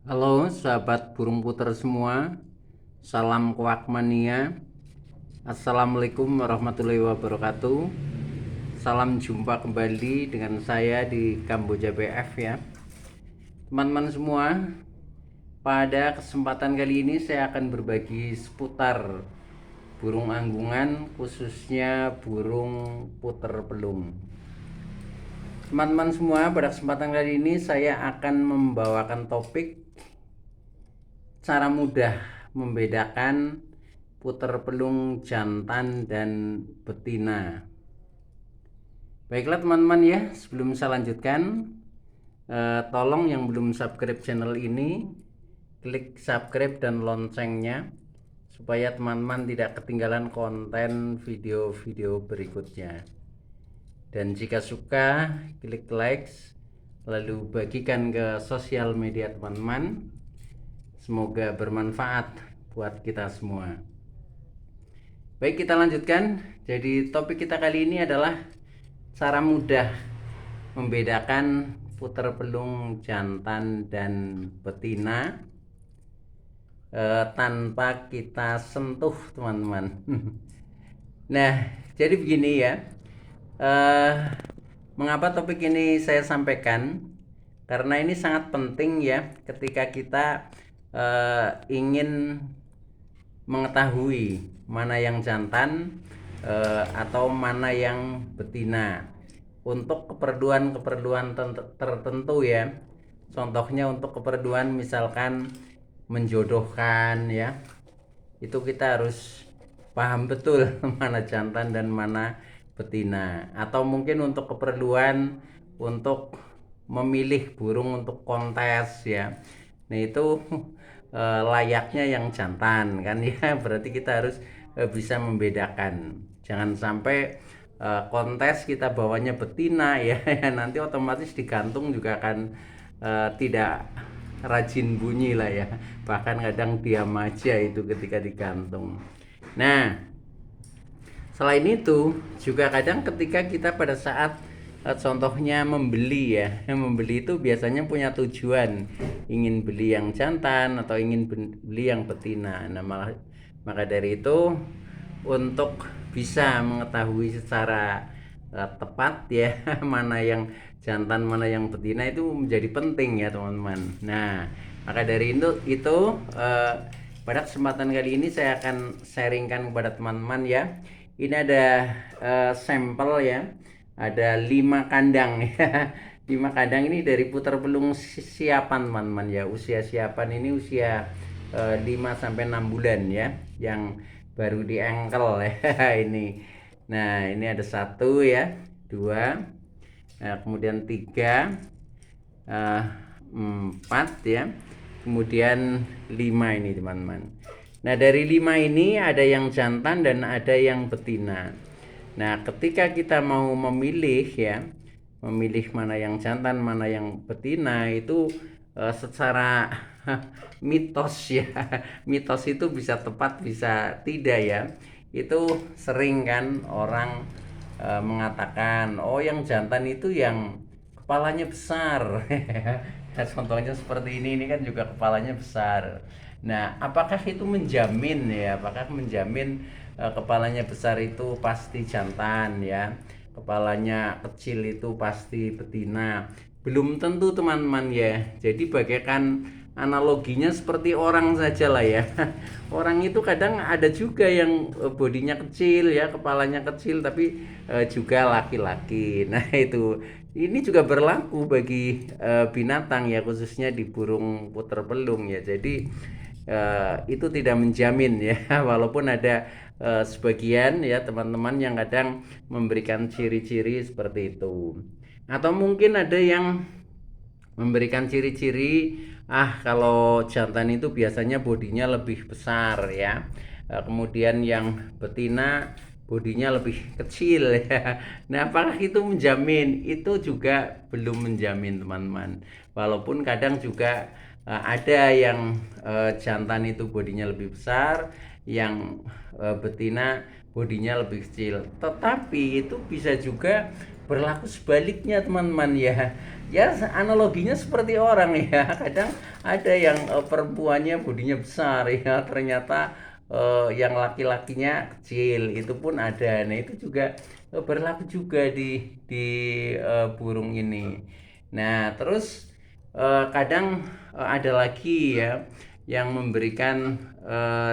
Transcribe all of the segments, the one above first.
Halo sahabat burung puter semua, salam kuakmania. Assalamualaikum warahmatullahi wabarakatuh. Salam jumpa kembali dengan saya di Kamboja BF ya. Teman-teman semua, pada kesempatan kali ini saya akan berbagi seputar burung anggungan, khususnya burung puter pelung. Teman-teman semua, pada kesempatan kali ini saya akan membawakan topik cara mudah membedakan puter pelung jantan dan betina. Baiklah teman-teman ya, sebelum saya lanjutkan, tolong yang belum subscribe channel ini, klik subscribe dan loncengnya supaya teman-teman tidak ketinggalan konten video-video berikutnya. Dan jika suka, klik like, lalu bagikan ke sosial media teman-teman. Semoga bermanfaat buat kita semua. Baik, kita lanjutkan. Jadi topik kita kali ini adalah cara mudah membedakan puter pelung jantan dan betina tanpa kita sentuh, teman-teman. Nah, jadi begini ya. Mengapa topik ini saya sampaikan? Karena ini sangat penting ya ketika kita ingin mengetahui mana yang jantan atau mana yang betina untuk keperluan tertentu ya. Contohnya untuk keperluan misalkan menjodohkan ya, itu kita harus paham betul mana jantan dan mana betina. Atau mungkin untuk keperluan untuk memilih burung untuk kontes ya, nah itu layaknya yang jantan kan ya. Berarti kita harus bisa membedakan, jangan sampai kontes kita bawanya betina ya, nanti otomatis digantung juga akan tidak rajin bunyi lah ya, bahkan kadang diam aja itu ketika digantung. Nah, selain itu juga kadang ketika kita pada saat contohnya membeli ya, membeli itu biasanya punya tujuan ingin beli yang jantan atau ingin beli yang betina. Nah, maka dari itu untuk bisa mengetahui secara tepat ya mana yang jantan mana yang betina itu menjadi penting ya teman-teman. Nah, maka dari itu pada kesempatan kali ini saya akan sharingkan kepada teman-teman ya. Ini ada sampel ya, ada 5 kandang ya. 5 kandang ini dari puter pelung siapan teman-teman ya. Usia siapan ini usia 5 sampai 6 bulan ya, yang baru di engkel ya ini. Nah, ini ada 1 ya, 2, kemudian 3, 4 ya, kemudian 5 ini teman-teman. Nah, dari 5 ini ada yang jantan dan ada yang betina. Nah, ketika kita mau memilih ya, memilih mana yang jantan mana yang betina itu secara mitos ya, mitos itu bisa tepat bisa tidak ya. Itu sering kan orang mengatakan, oh yang jantan itu yang kepalanya besar. Contohnya seperti ini kan juga kepalanya besar. Nah, apakah itu menjamin ya? Apakah menjamin kepalanya besar itu pasti jantan ya? Kepalanya kecil itu pasti betina? Belum tentu teman-teman ya. Jadi bagaikan analoginya seperti orang saja lah ya. Orang itu kadang ada juga yang bodinya kecil ya, kepalanya kecil tapi juga laki-laki. Nah, itu ini juga berlaku bagi binatang ya, khususnya di burung puter pelung ya. Jadi itu tidak menjamin ya, walaupun ada sebagian ya teman-teman yang kadang memberikan ciri-ciri seperti itu. Atau mungkin ada yang memberikan ciri-ciri, kalau jantan itu biasanya bodinya lebih besar ya, kemudian yang betina bodinya lebih kecil ya. Nah, apakah itu menjamin? Itu juga belum menjamin teman-teman, walaupun kadang juga ada yang jantan itu bodinya lebih besar, yang betina bodinya lebih kecil, tetapi itu bisa juga berlaku sebaliknya teman-teman ya. Ya analoginya seperti orang ya. Kadang ada yang perempuannya bodinya besar ya, ternyata yang laki-lakinya kecil, itu pun ada. Nah itu juga berlaku juga di burung ini. Nah terus kadang ada lagi ya yang memberikan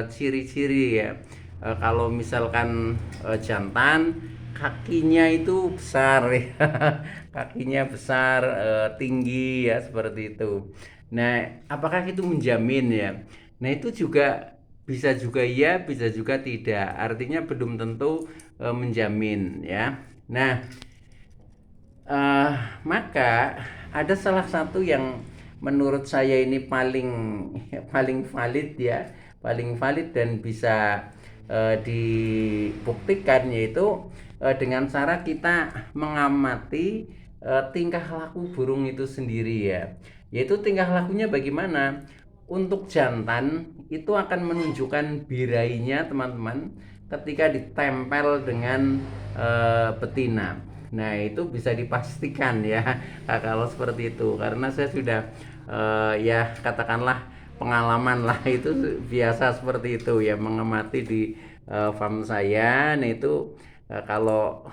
ciri-ciri ya. Kalau misalkan jantan kakinya itu besar ya, kakinya besar, tinggi ya seperti itu. Nah apakah itu menjamin ya? Nah itu juga bisa juga iya, bisa juga tidak, artinya belum tentu menjamin ya. Nah eh, maka ada salah satu yang menurut saya ini paling paling valid ya, paling valid dan bisa dibuktikan, yaitu dengan cara kita mengamati tingkah laku burung itu sendiri ya. Yaitu tingkah lakunya bagaimana? Untuk jantan itu akan menunjukkan birainya teman-teman ketika ditempel dengan betina. Nah itu bisa dipastikan ya kalau seperti itu, karena saya sudah ya katakanlah pengalaman lah itu biasa seperti itu ya, mengamati di farm saya. Nah itu kalau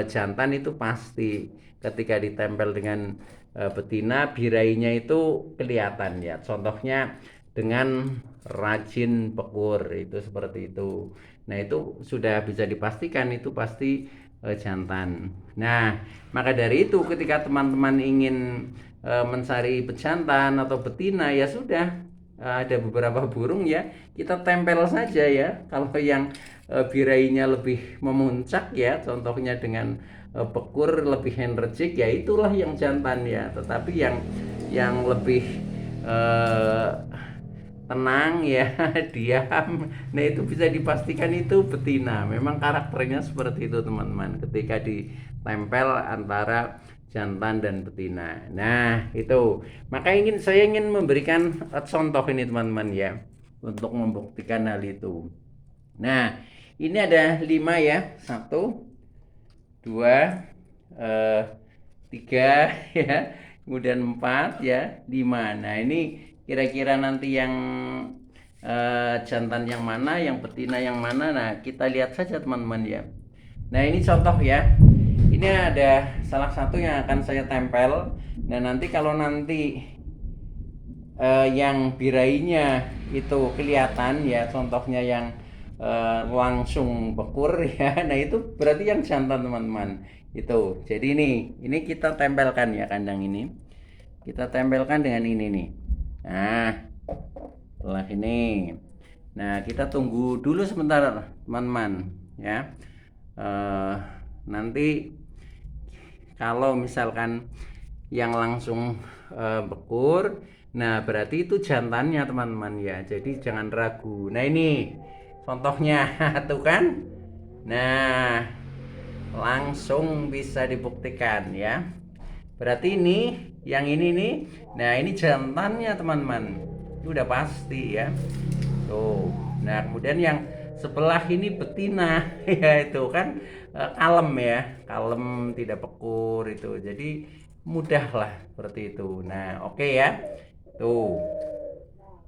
jantan itu pasti ketika ditempel dengan betina birainya itu kelihatan ya, contohnya dengan rajin pekur itu seperti itu. Nah itu sudah bisa dipastikan itu pasti jantan. Nah maka dari itu ketika teman-teman ingin mencari pejantan atau betina, ya sudah, ada beberapa burung ya kita tempel saja ya. Kalau yang birainya lebih memuncak ya, contohnya dengan pekur lebih energik, ya itulah yang jantan ya. Tetapi yang lebih eh, tenang ya, diam, nah itu bisa dipastikan itu betina. Memang karakternya seperti itu teman-teman ketika ditempel antara jantan dan betina. Nah itu, maka saya ingin memberikan contoh ini teman-teman ya, untuk membuktikan hal itu. Nah ini ada 5 ya, 1 2 eh, 3 ya, kemudian 4 ya, 5. Nah ini kira-kira nanti yang jantan yang mana, yang betina yang mana. Nah kita lihat saja teman-teman ya. Nah ini contoh ya, ini ada salah satu yang akan saya tempel. Nah nanti kalau nanti yang birainya itu kelihatan ya, contohnya yang langsung bekur ya, nah itu berarti yang jantan teman-teman itu. Jadi ini kita tempelkan ya, kandang ini kita tempelkan dengan ini nih. Nah setelah ini, nah kita tunggu dulu sebentar teman-teman ya. Nanti kalau misalkan yang langsung bekur, nah berarti itu jantannya teman-teman ya, jadi jangan ragu. Nah ini contohnya tuh kan, nah langsung bisa dibuktikan ya, berarti ini yang ini nih. Nah ini jantannya teman-teman, itu udah pasti ya tuh. Nah kemudian yang sebelah ini betina ya, itu kan kalem ya, kalem tidak pekur itu, jadi mudah lah seperti itu. Nah oke ya, tuh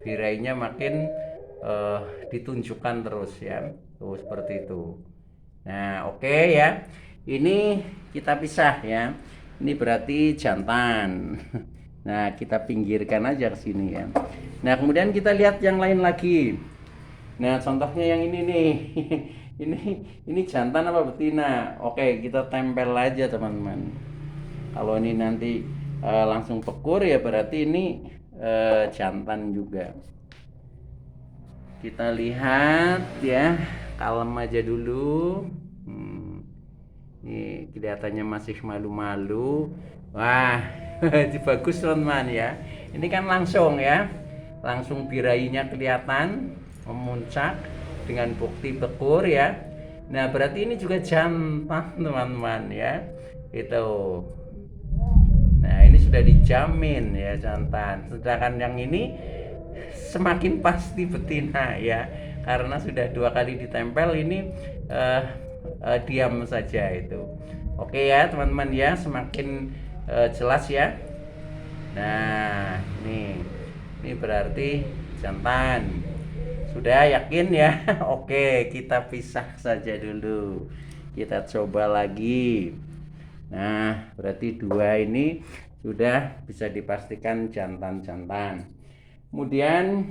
birainya makin ditunjukkan terus ya, tuh seperti itu. Nah oke ya, ini kita pisah ya, ini berarti jantan. Nah kita pinggirkan aja ke sini ya. Nah kemudian kita lihat yang lain lagi. Nah contohnya yang ini nih. ini jantan apa betina? Oke kita tempel aja teman-teman. Kalau ini nanti langsung pekur ya berarti ini jantan juga. Kita lihat ya, kalem aja dulu. Ini kelihatannya masih malu-malu. Wah itu bagus teman-teman ya. Ini kan langsung ya, langsung birainya kelihatan memuncak dengan bukti bekur ya. Nah berarti ini juga jantan teman-teman ya, itu. Nah ini sudah dijamin ya jantan. Sedangkan yang ini semakin pasti betina ya, karena sudah 2 kali ditempel. Ini diam saja itu. Oke ya teman-teman ya, semakin jelas ya. Nah, ini berarti jantan. Sudah yakin ya? Oke, kita pisah saja dulu. Kita coba lagi. Nah, berarti dua ini sudah bisa dipastikan jantan-jantan. Kemudian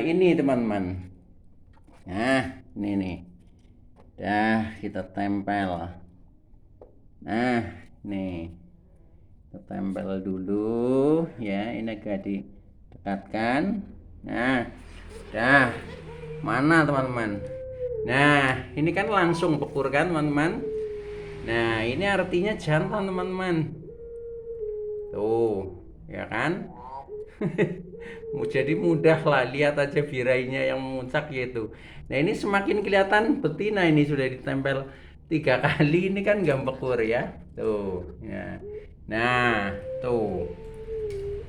ini teman-teman. Nah, ini nih. Dah kita tempel. Nah, nih kita tempel dulu ya. Ini agak didekatkan. Nah, dah mana teman-teman? Nah, ini kan langsung pekur kan teman-teman? Nah, ini artinya jantan teman-teman. Tuh, ya kan? Jadi mudah lah, lihat aja birainya yang memuncak gitu. Nah, ini semakin kelihatan betina, ini sudah ditempel 3 kali, ini kan gak pekur ya. Tuh ya. Nah tuh,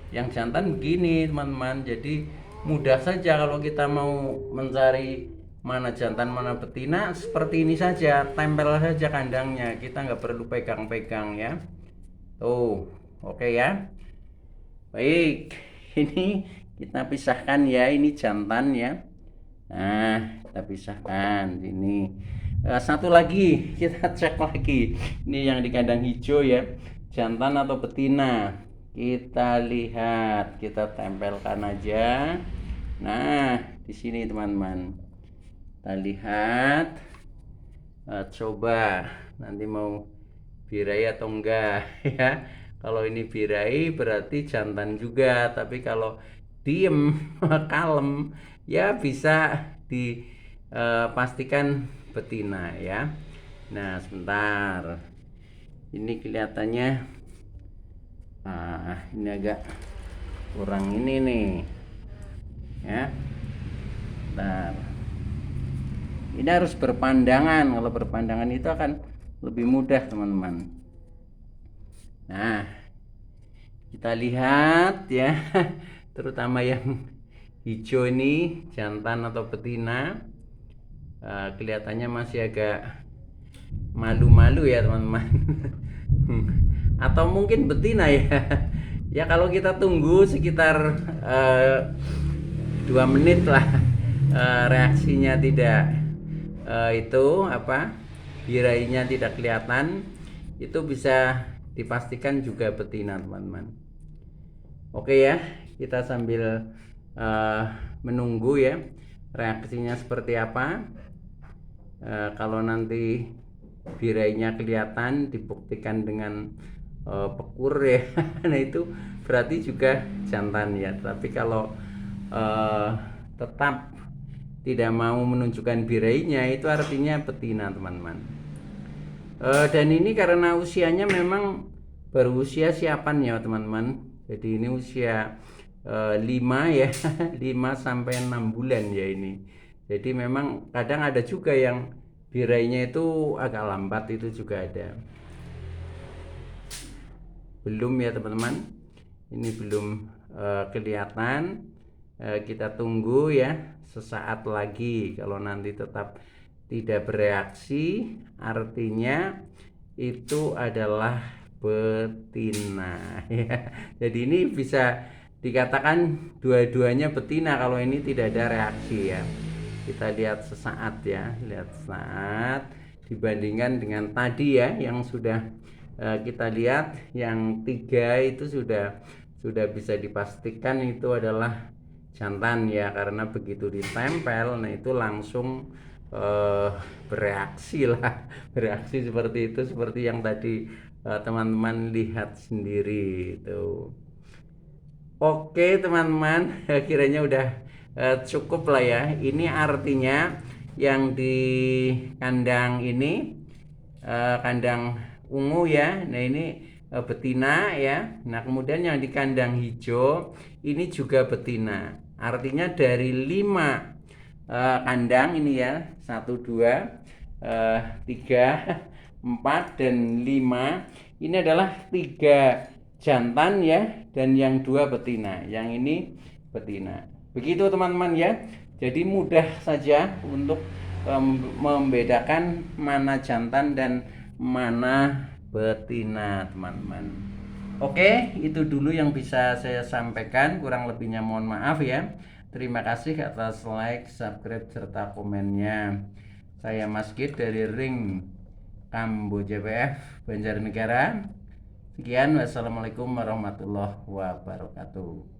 yang jantan begini teman-teman. Jadi mudah saja kalau kita mau mencari mana jantan mana betina, seperti ini saja, tempel saja kandangnya, kita nggak perlu pegang-pegang ya. Tuh oke ya. Baik, ini kita pisahkan ya, ini jantan ya. Nah, kita pisahkan ini. Satu lagi kita cek lagi. Ini yang di kandang hijau ya, jantan atau betina. Kita lihat, kita tempelkan aja. Nah, di sini teman-teman. Kita lihat. Coba nanti mau birai atau enggak ya. Kalau ini birai berarti jantan juga, tapi kalau diem kalem ya bisa dipastikan betina ya. Nah sebentar, ini kelihatannya ini agak kurang ini nih ya. Bentar, ini harus berpandangan. Kalau berpandangan itu akan lebih mudah teman-teman. Nah kita lihat ya, terutama yang hijau ini jantan atau betina. Kelihatannya masih agak malu-malu ya teman-teman. Atau mungkin betina ya. Ya kalau kita tunggu sekitar 2 menit lah, reaksinya tidak birainya tidak kelihatan, itu bisa dipastikan juga betina teman-teman. Oke ya, kita sambil menunggu ya reaksinya seperti apa. Kalau nanti birainya kelihatan, dibuktikan dengan pekur ya, nah itu berarti juga jantan ya. Tapi kalau tetap tidak mau menunjukkan birainya, itu artinya betina teman-teman. Dan ini karena usianya memang baru usia siapan ya teman-teman. Jadi ini usia 5 ya, 5 sampai 6 bulan ya ini. Jadi memang kadang ada juga yang birainya itu agak lambat, itu juga ada. Belum ya teman-teman, ini belum kelihatan. Kita tunggu ya sesaat lagi. Kalau nanti tetap tidak bereaksi, artinya itu adalah betina ya. Jadi ini bisa dikatakan dua-duanya betina kalau ini tidak ada reaksi ya. Kita lihat sesaat ya, lihat sesaat dibandingkan dengan tadi ya, yang sudah kita lihat yang 3 itu sudah bisa dipastikan itu adalah jantan ya, karena begitu ditempel, nah itu langsung bereaksi lah. Bereaksi seperti itu, seperti yang tadi teman-teman lihat sendiri itu. Oke teman-teman, kiranya udah cukup lah ya. Ini artinya yang di kandang ini kandang ungu ya. Nah ini betina ya. Nah kemudian yang di kandang hijau ini juga betina. Artinya dari 5 kandang ini ya, 1, 2, 3, 4 dan 5, ini adalah 3 jantan ya, dan yang 2 betina. Yang ini betina. Begitu teman-teman ya. Jadi mudah saja untuk membedakan mana jantan dan mana betina, teman-teman. Oke, itu dulu yang bisa saya sampaikan, kurang lebihnya mohon maaf ya. Terima kasih atas like, subscribe, serta komennya. Saya Mas Kid dari Ring Kamboja PF Banjarnegara. Sekian, wassalamualaikum warahmatullahi wabarakatuh.